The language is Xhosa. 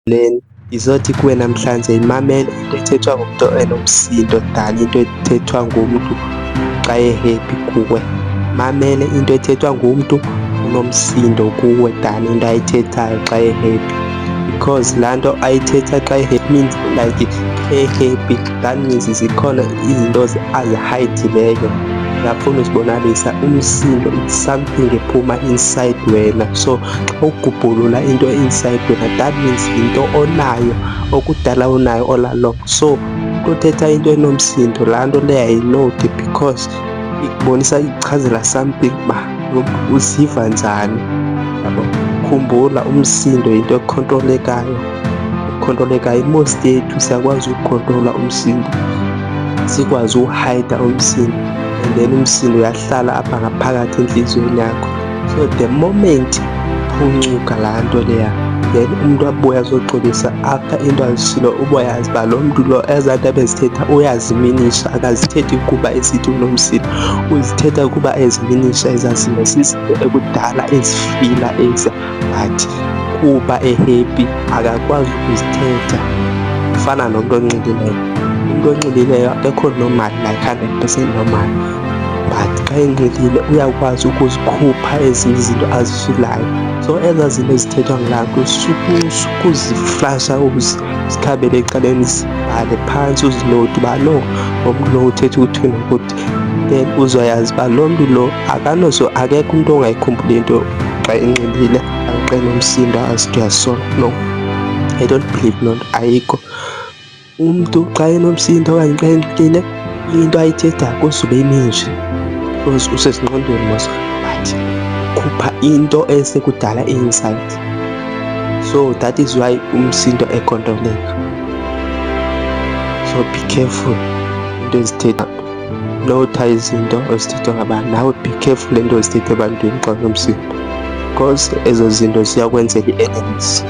Lena izothi kuwe namhlanje imamele into ethethwa ngumuntu enomsindo than into ethethwa ngumuntu xa e-happy kuwe. Mamele into ethethwa ngumntu onomsindo kuwe than into ayithethayo xa e-happy. Because laa nto ayithetha xa e-happy means like e-happy, that means zikhona izinto azihayidileyo afuna uzibonakalisa. Umsindo it's something ephuma inside wena. So xa ugubhulula into inside wena, that means yinto onayo okudala unayo all along. So xa uthetha into enomsindo, laa nto leyo ayinodi because ikubonisa, ikuchazela something uba uziva njani, yabo. Khumbula umsindo yinto ekhontrolekayo, i-most yethu siyakwazi ukukhontrola umsindo, sikwazi uwuhayida umsindo, and then umsindo uyahlala apha ngaphakathi entliziyweni yakho. So the moment uncuka laa nto leya, then umntu abuye azoxolisa after into azishilo, uboyazi uba lo mntu lo ezaa nto ebezithetha uyaziminisha, akazithethi kuba esithi unomsindo, uzithetha kuba eziminisha ezaa zinto zizinto ekudala ezifila eza, but kuba e-happy akakwazi ukuzithetha. Kufana nomntu onxilileyo, umntu onxilileyo akekho normal like 100% normal, but xa enxilile uyakwazi ukuzikhupha ezinye izinto azifilayo. So ezaa zinto ezithethwa ngulaa mntu sukuziflasha, uzikhabele ecaleni, zibhale phantsi, uzinowude uba no, umntu lo uthetha ukuthi nokuthi. Then uzoyazi uba lo mntu lo akekho umntu ongayikhumbuli into xa enxilile, xa enomsindo asithi uyazisola. No, I don't believe loo nto, ayikho. Umntu xa enomsindo okanye xa enxilile, into ayithethayo kuzube iminje because usezingqondweni mos, but ukhupha into esekudala i-inside. So that is why umsindo ekhontroleka. So be careful into ezithetha, notha izinto ezithethwa ngabantu, nawe be careful into ezithetha ebantwini xa unomsindo because ezo zinto ziyakwenzela ii-enemies.